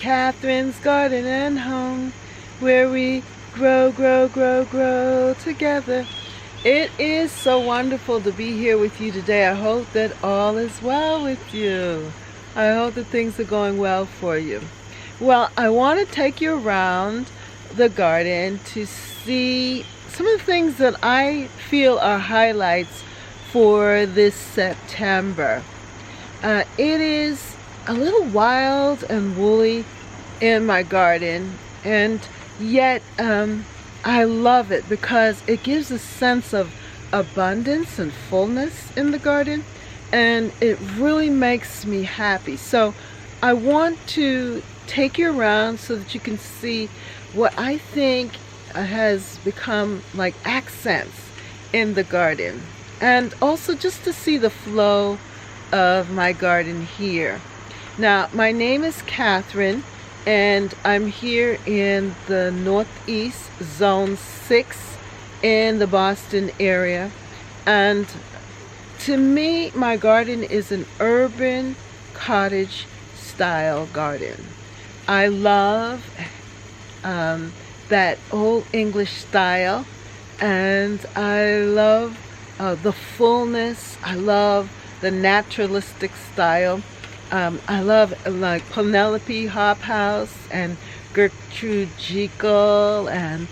Catherine's Garden and Home, where we grow together. It is so wonderful to be here with you today. I hope that all is well with you. I hope that things are going well for you. Well, I want to take you around the garden to see some of the things that I feel are highlights for this September. It is a little wild and woolly in my garden, and yet I love it because it gives a sense of abundance and fullness in the garden, and it really makes me happy. So I want to take you around so that you can see what I think has become like accents in the garden, and also just to see the flow of my garden here. Now, my name is Catherine, and I'm here in the Northeast Zone 6 in the Boston area. And to me, my garden is an urban cottage style garden. I love that old English style, and I love the fullness. I love the naturalistic style. I love like Penelope Hobhouse and Gertrude Jekyll and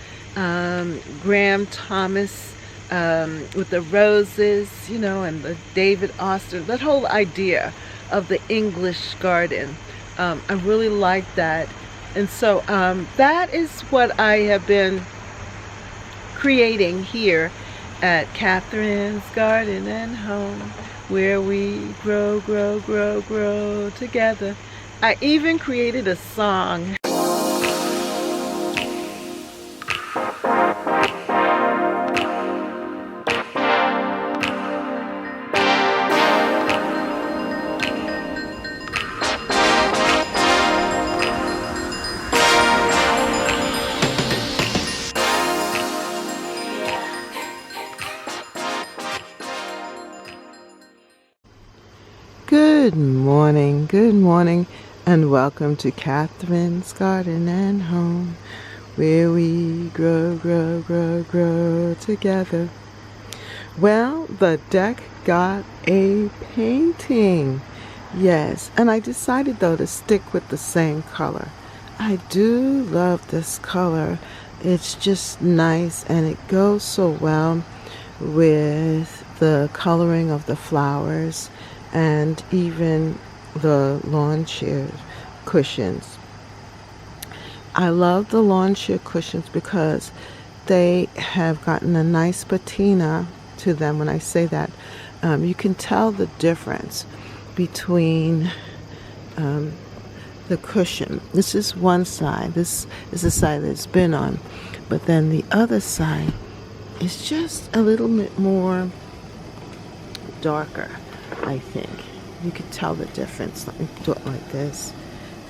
Graham Thomas with the roses, you know, and the David Austen, that whole idea of the English garden. I really like that. And so that is what I have been creating here at Catherine's Garden and Home, where we grow together. I even created a song. Good morning, and welcome to Catherine's Garden and Home, where we grow together. Well, the deck got a painting. Yes, and I decided though to stick with the same color. I do love this color. It's just nice, and it goes so well with the coloring of the flowers and even the lawn chair cushions. I love the lawn chair cushions because they have gotten a nice patina to them. When I say that, you can tell the difference between the cushion. This is one side. This is the side that it's been on. But then the other side is just a little bit more darker, I think. You could tell the difference. Let me do it like this.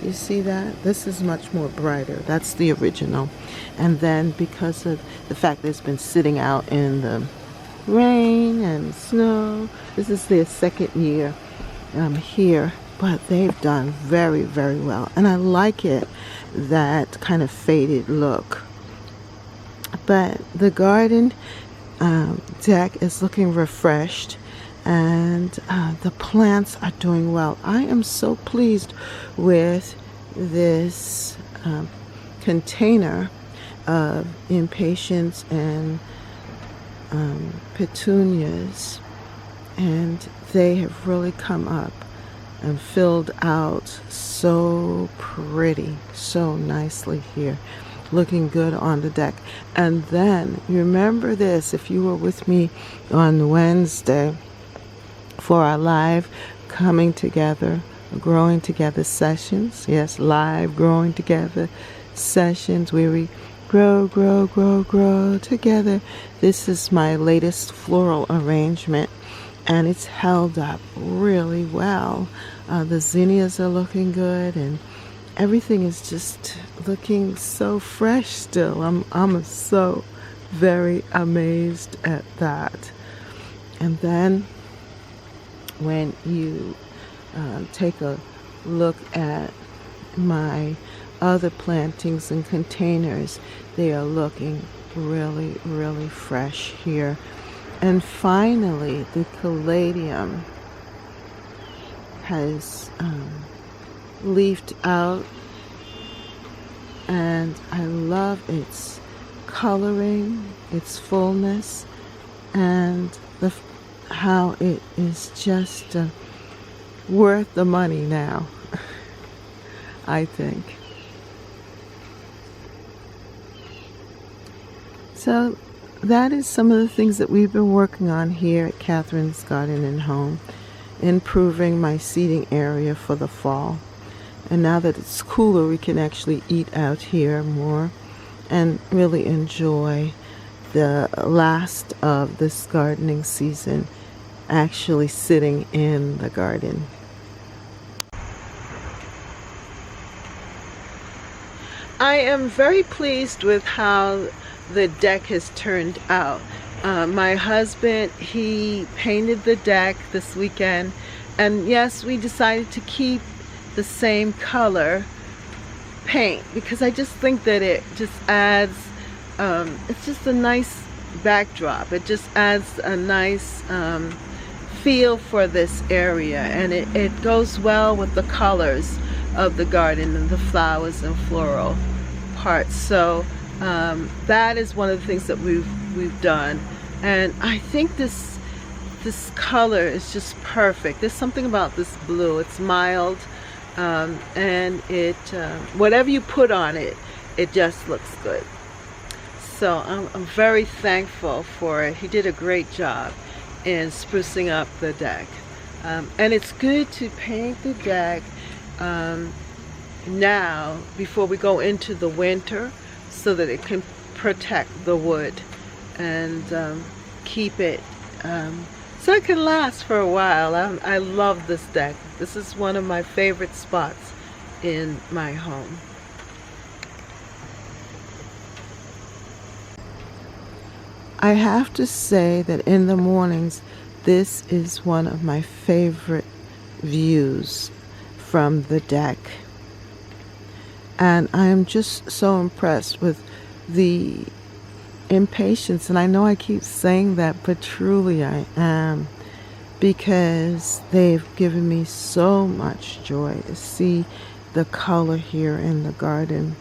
You see that? This is much more brighter. That's the original. And then because of the fact that it's been sitting out in the rain and snow, this is their second year here, but they've done very well. And I like it, that kind of faded look. But the garden deck is looking refreshed, and the plants are doing well. I am so pleased with this container of impatiens and petunias, and they have really come up and filled out so pretty, so nicely here, looking good on the deck. And then remember this, if you were with me on Wednesday for our live coming together, growing together sessions. Yes, live growing together sessions where we grow together. This is my latest floral arrangement, and it's held up really well. The zinnias are looking good, and everything is just looking so fresh still. I'm so very amazed at that. And then when you take a look at my other plantings and containers, they are looking really, really fresh here. And finally, the caladium has leafed out, and I love its coloring, its fullness, and how it is just worth the money now, I think. So that is some of the things that we've been working on here at Catherine's Garden and Home, improving my seating area for the fall. And now that it's cooler, we can actually eat out here more and really enjoy the last of this gardening season, actually sitting in the garden. I am very pleased with how the deck has turned out. My husband, he painted the deck this weekend, and yes, we decided to keep the same color paint because I just think that it just adds, it's just a nice backdrop. It just adds a nice feel for this area, and it goes well with the colors of the garden and the flowers and floral parts. So that is one of the things that we've done, and I think this color is just perfect. There's something about this blue. It's mild, and it whatever you put on it, it just looks good. So I'm very thankful for it. He did a great job in sprucing up the deck, and it's good to paint the deck now before we go into the winter, so that it can protect the wood and keep it so it can last for a while. I love this deck. This is one of my favorite spots in my home. I have to say that in the mornings, this is one of my favorite views from the deck. And I am just so impressed with the impatience. And I know I keep saying that, but truly I am, because they've given me so much joy to see the color here in the garden.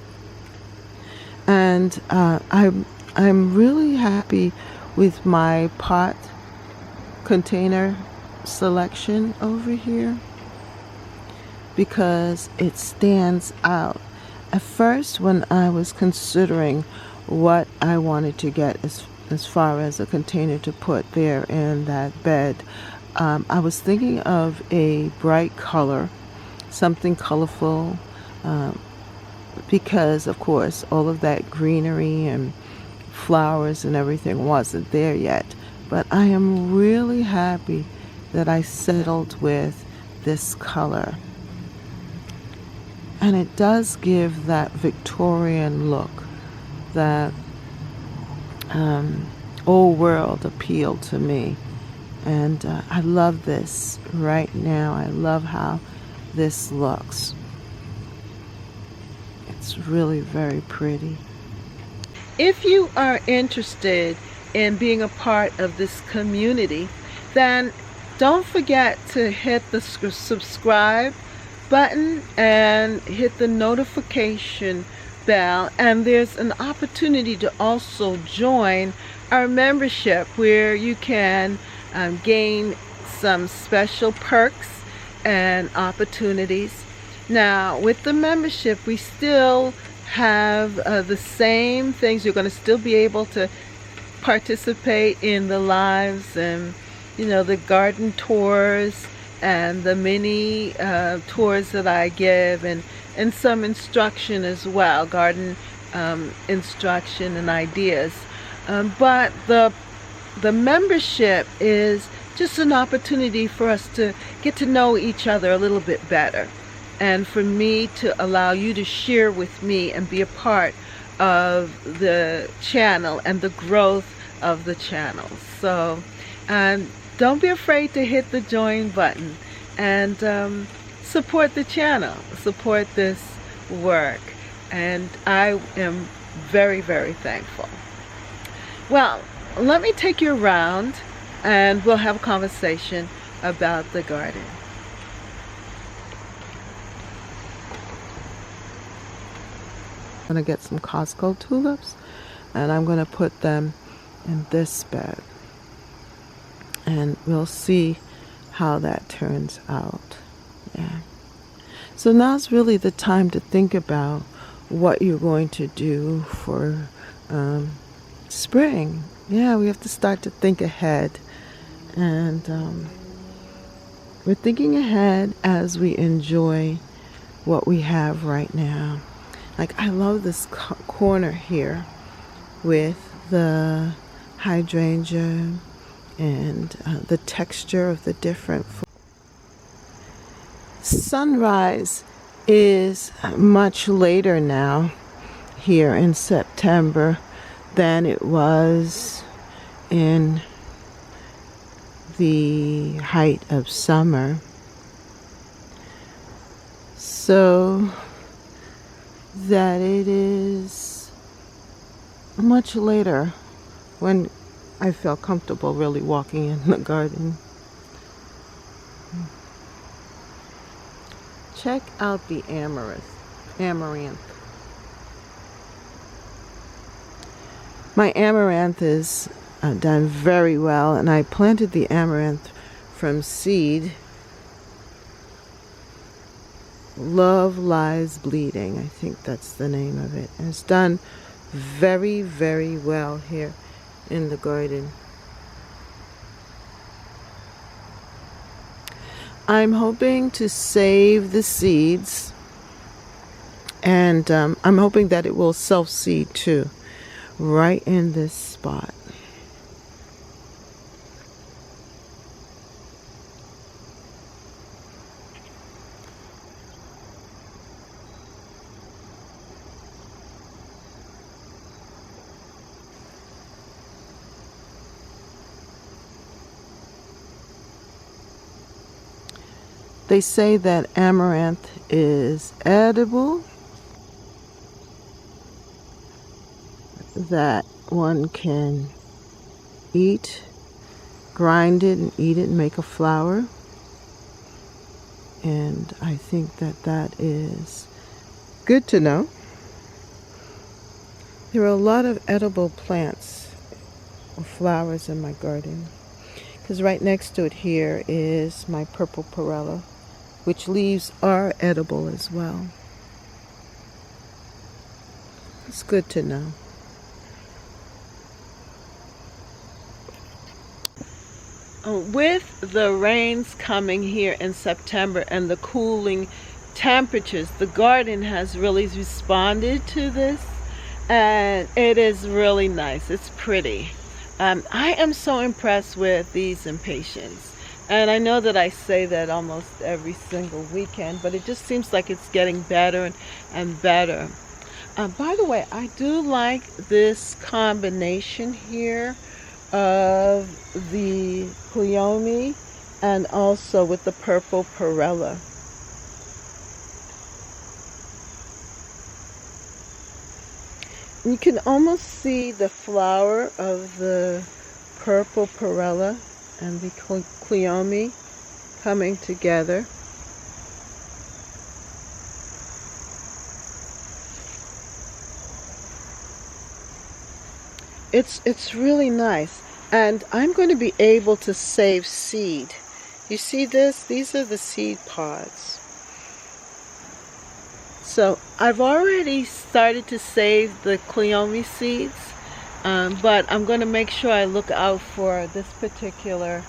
And I'm really happy with my pot container selection over here, because it stands out. At first, when I was considering what I wanted to get as far as a container to put there in that bed, I was thinking of a bright color, something colorful, because of course all of that greenery and flowers and everything wasn't there yet. But I am really happy that I settled with this color. And it does give that Victorian look, that old world appeal to me. And I love this right now. I love how this looks. It's really very pretty. If you are interested in being a part of this community, then don't forget to hit the subscribe button and hit the notification bell, and there's an opportunity to also join our membership where you can gain some special perks and opportunities. Now with the membership, we still have the same things. You're going to still be able to participate in the lives and the garden tours and the mini tours that I give, and some instruction as well, garden instruction and ideas. But the membership is just an opportunity for us to get to know each other a little bit better, and for me to allow you to share with me and be a part of the channel and the growth of the channel. So don't be afraid to hit the join button and support the channel, support this work. and I am very, very thankful. Well, let me take you around and we'll have a conversation about the garden. I'm going to get some Costco tulips and I'm going to put them in this bed. And we'll see how that turns out. Yeah. So now's really the time to think about what you're going to do for spring. Yeah, we have to start to think ahead. And we're thinking ahead as we enjoy what we have right now. Like, I love this corner here with the hydrangea and the texture of the different sunrise is much later now here in September than it was in the height of summer. So that it is much later when I felt comfortable really walking in the garden. Check out the amaranth. My amaranth is done very well, and I planted the amaranth from seed. Love Lies Bleeding, I think that's the name of it. And it's done very, very well here in the garden. I'm hoping to save the seeds, and I'm hoping that it will self-seed too, right in this spot. They say that amaranth is edible, that one can eat, grind it and eat it and make a flour. And I think that that is good to know. There are a lot of edible plants or flowers in my garden, because right next to it here is my purple perilla, which leaves are edible as well. It's good to know. With the rains coming here in September and the cooling temperatures, the garden has really responded to this, and it is really nice. It's pretty. I am so impressed with these impatiens. And I know that I say that almost every single weekend, but it just seems like it's getting better and better. By the way, I do like this combination here of the cleome and also with the purple perilla. You can almost see the flower of the purple perilla and the cleome coming together. It's really nice, and I'm going to be able to save seed. You see this? These are the seed pods. So I've already started to save the cleome seeds. But I'm going to make sure I look out for this particular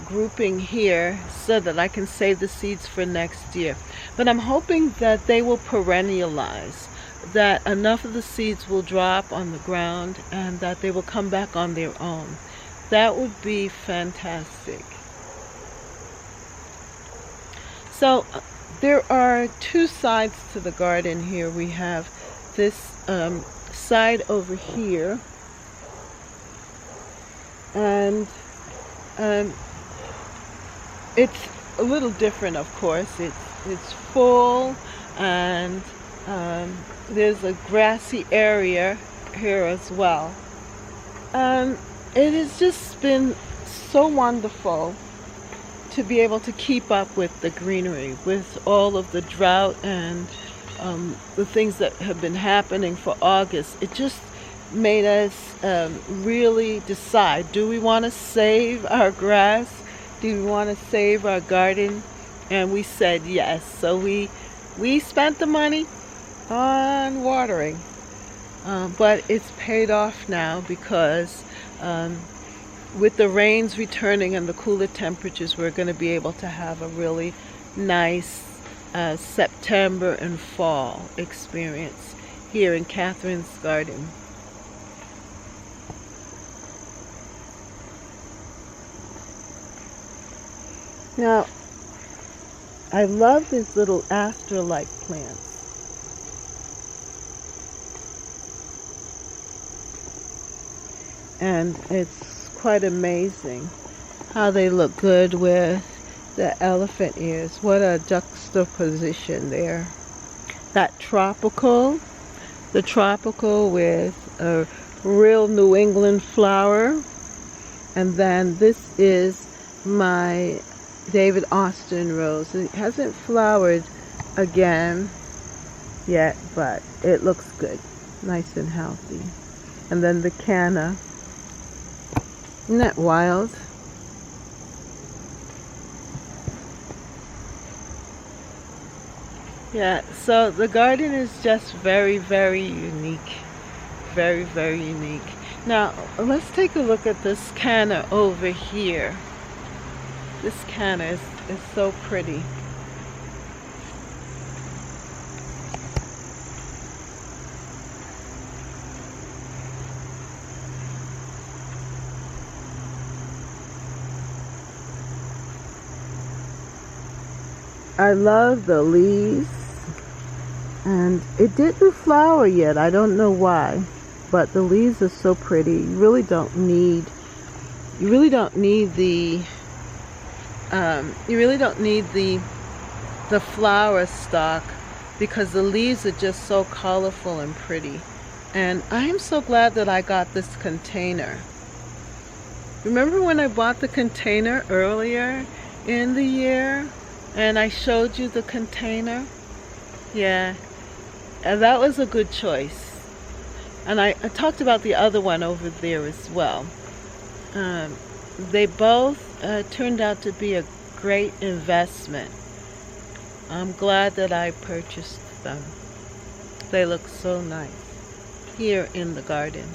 grouping here so that I can save the seeds for next year. But I'm hoping that they will perennialize, that enough of the seeds will drop on the ground and that they will come back on their own. That would be fantastic. So there are two sides to the garden here. We have this side over here, and it's a little different, of course. It's full, and There's a grassy area here as well. It has just been so wonderful to be able to keep up with the greenery, with all of the drought and the things that have been happening for August. It just made us really decide, do we want to save our grass? Do we want to save our garden? And we said yes. So we spent the money on watering. But it's paid off now because with the rains returning and the cooler temperatures, we're going to be able to have a really nice September and fall experience here in Catherine's garden. Now, I love these little aster-like plants. And it's quite amazing how they look good with the elephant ears. What a juxtaposition there. The tropical with a real New England flower. And then this is my David Austin rose. It hasn't flowered again yet, but it looks good. Nice and healthy. And then the canna. Isn't that wild? Yeah, so the garden is just very, very unique. Very, very unique. Now, let's take a look at this canna over here. This canna is so pretty. I love the leaves, and it didn't flower yet. I don't know why, but the leaves are so pretty. You really don't need the flower stalk, because the leaves are just so colorful and pretty. And I am so glad that I got this container. Remember when I bought the container earlier in the year? And I showed you the container? Yeah, and that was a good choice. And I talked about the other one over there as well. They both turned out to be a great investment. I'm glad that I purchased them. They look so nice here in the garden.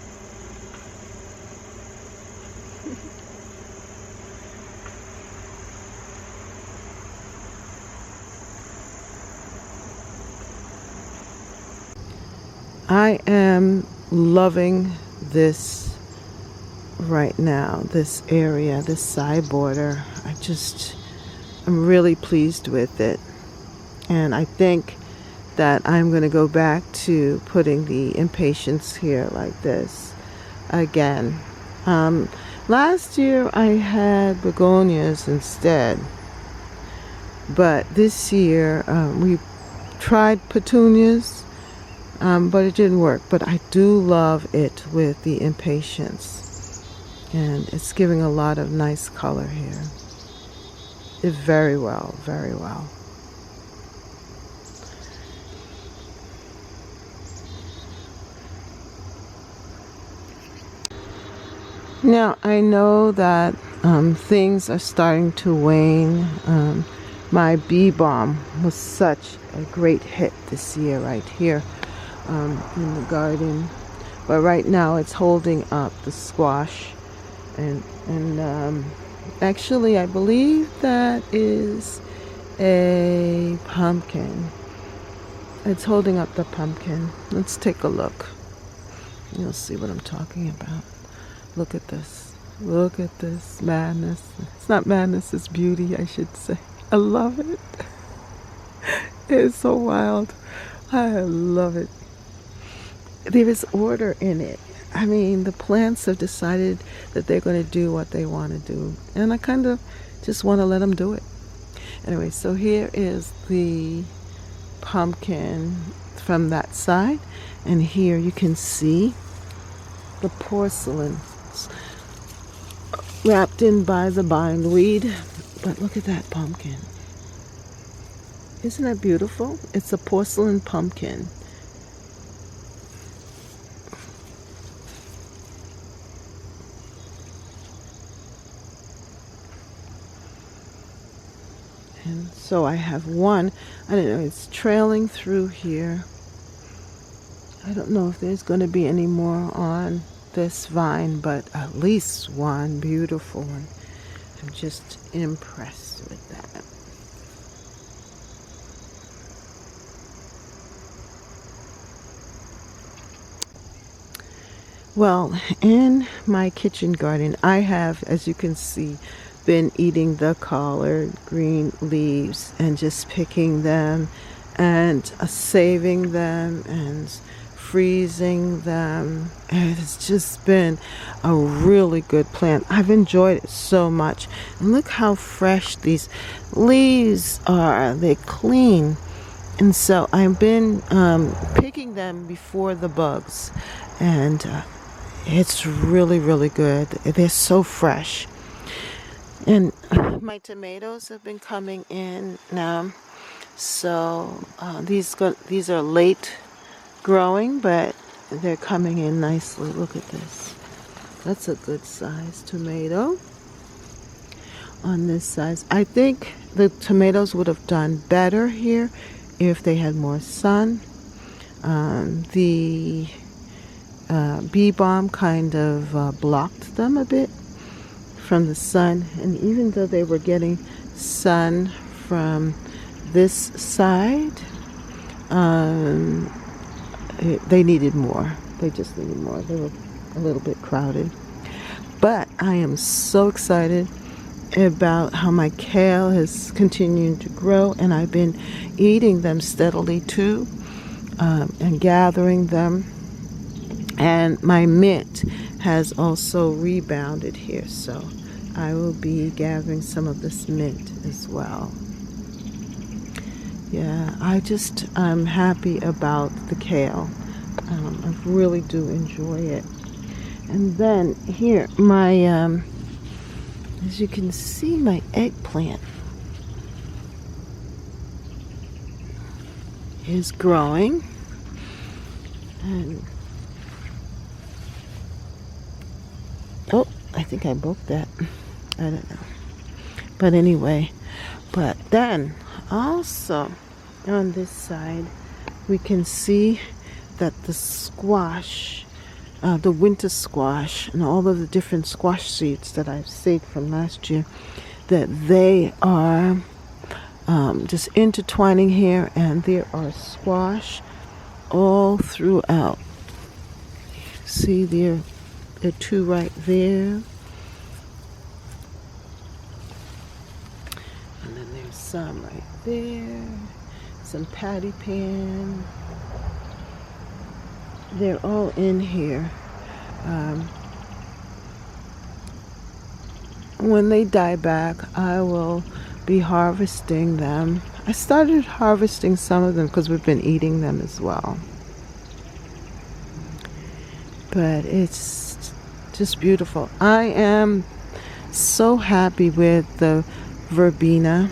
I am loving this right now, this area, this side border. I'm really pleased with it. And I think that I'm going to go back to putting the impatiens here like this again. Last year I had begonias instead. But this year we tried petunias. But it didn't work. But I do love it with the impatiens. And it's giving a lot of nice color here. It very well, very well. Now, I know that things are starting to wane. My bee balm was such a great hit this year right here. In the garden, but right now it's holding up the squash, and actually I believe that is a pumpkin. It's holding up the pumpkin. Let's take a look. You'll see what I'm talking about. Look at this. Look at this madness. It's not madness, it's beauty, I should say. I love it. It's so wild. I love it. There is order in it. I mean, the plants have decided that they're going to do what they want to do. And I kind of just want to let them do it. Anyway, so here is the pumpkin from that side. And here you can see the porcelain wrapped in by the bindweed. But look at that pumpkin. Isn't that beautiful? It's a porcelain pumpkin. And so I have one, I don't know, it's trailing through here. I don't know if there's going to be any more on this vine, but at least one beautiful one. I'm just impressed with that. Well, in my kitchen garden, I have, as you can see, been eating the collard green leaves and just picking them and saving them and freezing them. And it's just been a really good plant. I've enjoyed it so much. And look how fresh these leaves are. They're clean. And so I've been picking them before the bugs. And it's really, really good. They're so fresh. And my tomatoes have been coming in now. So these are late growing, but they're coming in nicely. Look at this. That's a good size tomato on this size. I think the tomatoes would have done better here if they had more sun. The bee balm kind of blocked them a bit from the sun, and even though they were getting sun from this side, they needed more. They just needed more. They were a little bit crowded. But I am so excited about how my kale has continued to grow, and I've been eating them steadily too, and gathering them. And my mint has also rebounded here, so I will be gathering some of this mint as well. Yeah, I'm happy about the kale. I really do enjoy it. And then here, my, as you can see, my eggplant is growing. And oh, I think I broke that. I don't know. But anyway, but then also on this side, we can see that the squash, the winter squash, and all of the different squash seeds that I've saved from last year, that they are just intertwining here, and there are squash all throughout. See, there are two right there. And then there's some right there. Some patty pan. They're all in here. When they die back, I will be harvesting them. I started harvesting some of them because we've been eating them as well. But it's just beautiful. I am so happy with the verbena.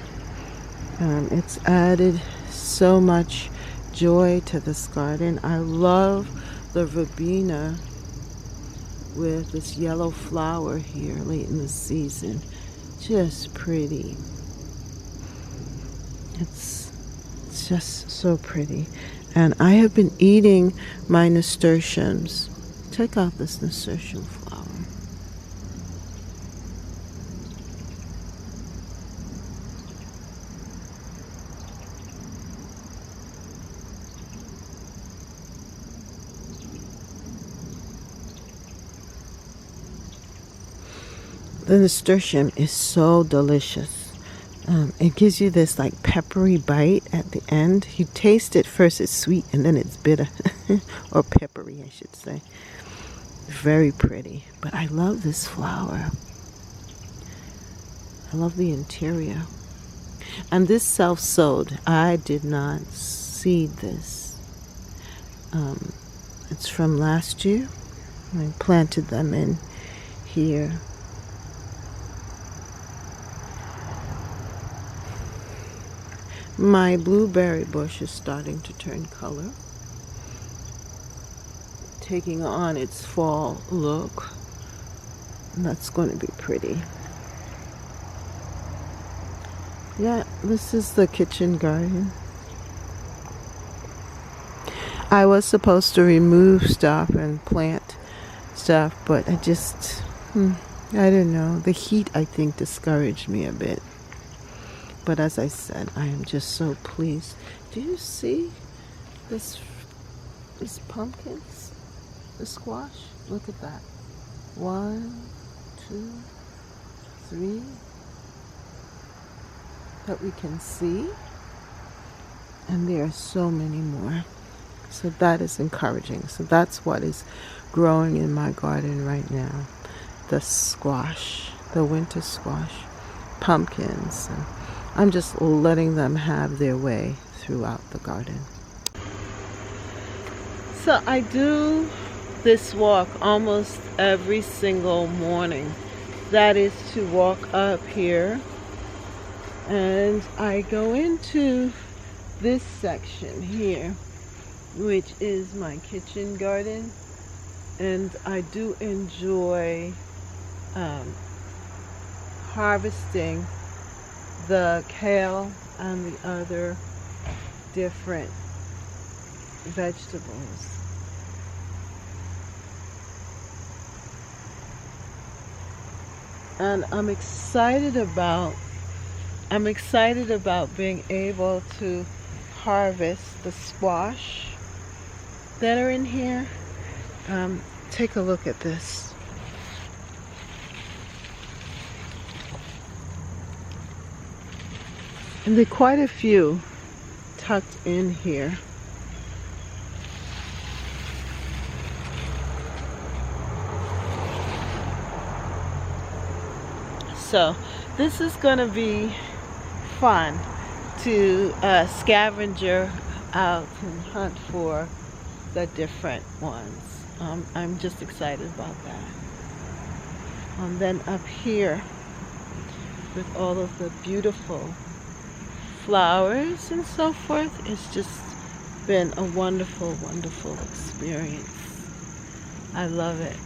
It's added so much joy to this garden. I love the verbena with this yellow flower here late in the season. Just pretty. It's just so pretty. And I have been eating my nasturtiums. Check out this nasturtium flower. The nasturtium is so delicious. It gives you this like peppery bite at the end. You taste it first, it's sweet, and then it's bitter. Or peppery, I should say. Very pretty. But I love this flower. I love the interior. And this self-sowed. I did not seed this. It's from last year. I planted them in here. My blueberry bush is starting to turn color, taking on its fall look. That's going to be pretty. Yeah, this is the kitchen garden. I was supposed to remove stuff and plant stuff, but I just, I don't know. The heat, I think, discouraged me a bit. But as I said, I am just so pleased. Do you see these pumpkins? The squash? Look at that. 1, 2, 3 that we can see. And there are so many more. So that is encouraging. So that's what is growing in my garden right now. The squash, the winter squash, pumpkins. And I'm just letting them have their way throughout the garden. So I do this walk almost every single morning. That is to walk up here, and I go into this section here, which is my kitchen garden, and I do enjoy harvesting the kale and the other different vegetables. And I'm excited about being able to harvest the squash that are in here. Take a look at this. And there are quite a few tucked in here. So this is going to be fun to scavenger out and hunt for the different ones. I'm just excited about that. And then up here with all of the beautiful flowers and so forth, it's just been a wonderful, wonderful experience. I love it.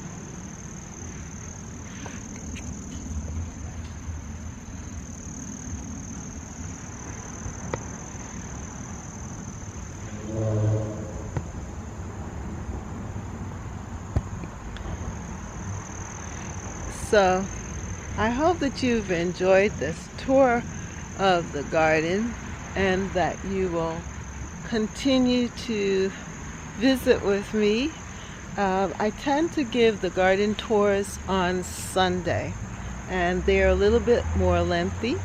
So I hope that you've enjoyed this tour of the garden and that you will continue to visit with me. I tend to give the garden tours on Sunday, and they're a little bit more lengthy,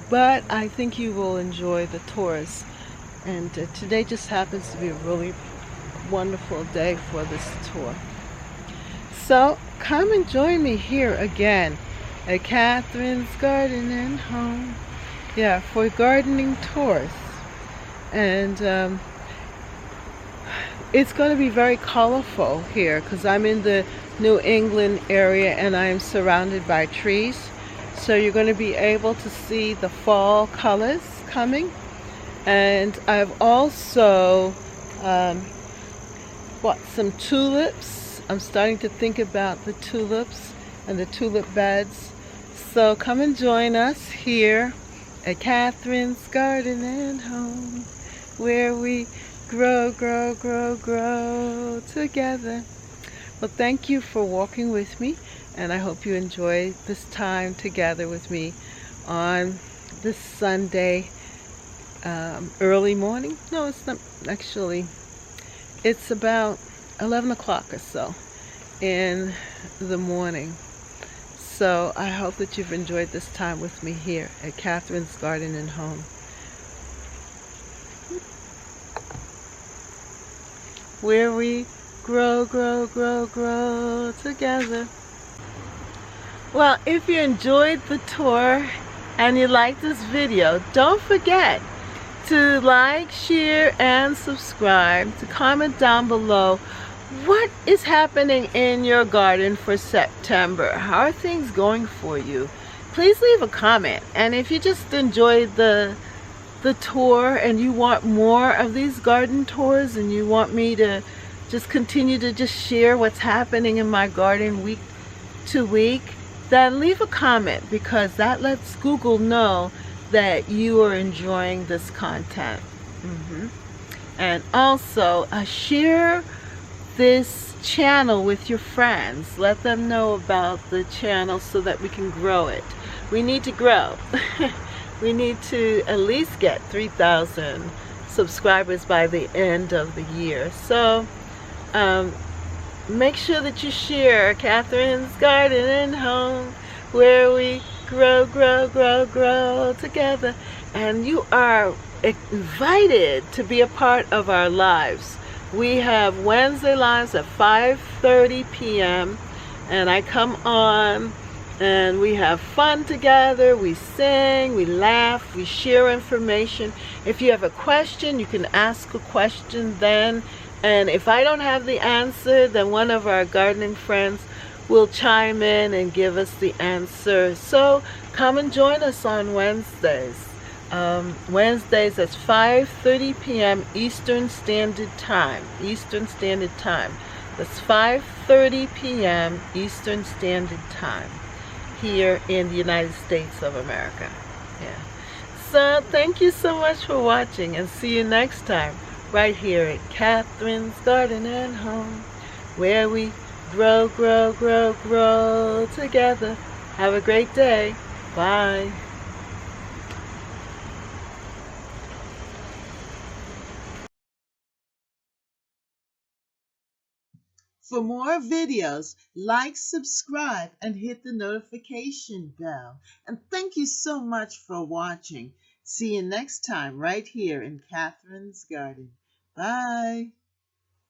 but I think you will enjoy the tours. And today just happens to be a really wonderful day for this tour. So come and join me here again at Catherine's Garden and Home. Yeah, for gardening tours. And it's going to be very colorful here because I'm in the New England area and I'm surrounded by trees. So you're going to be able to see the fall colors coming. And I've also bought some tulips. I'm starting to think about the tulips and the tulip beds. So come and join us here at Catherine's Garden and Home, where we grow, grow, grow, grow together. Well, thank you for walking with me, and I hope you enjoy this time together with me on this Sunday early morning. No, it's not actually. It's about 11 o'clock or so in the morning. So I hope that you've enjoyed this time with me here at Catherine's Garden and Home, where we grow, grow, grow, grow together. Well, if you enjoyed the tour and you liked this video, don't forget to like, share, and subscribe. To comment down below what is happening in your garden for September. How are things going for you? Please leave a comment. And if you just enjoyed the tour and you want more of these garden tours and you want me to just continue to just share what's happening in my garden week to week, then leave a comment, because that lets Google know that you are enjoying this content. And also share this channel with your friends. Let them know about the channel so that we can grow it. We need to grow. We need to at least get 3,000 subscribers by the end of the year. So make sure that you share Catherine's Garden and Home, where we grow, grow, grow, grow together. And you are invited to be a part of our lives. We have Wednesday lives at 5:30 p.m. and I come on and we have fun together. We sing, we laugh, we share information. If you have a question, you can ask a question then. And if I don't have the answer, then one of our gardening friends will chime in and give us the answer. So come and join us on Wednesdays. Wednesdays at 5:30 p.m. Eastern Standard Time. Eastern Standard Time. That's 5:30 p.m. Eastern Standard Time here in the United States of America. Yeah. So thank you so much for watching, and see you next time right here at Catherine's Garden and Home, where we grow, grow, grow, grow together. Have a great day. Bye. For more videos, like, subscribe, and hit the notification bell. And thank you so much for watching. See you next time right here in Catherine's Garden. Bye.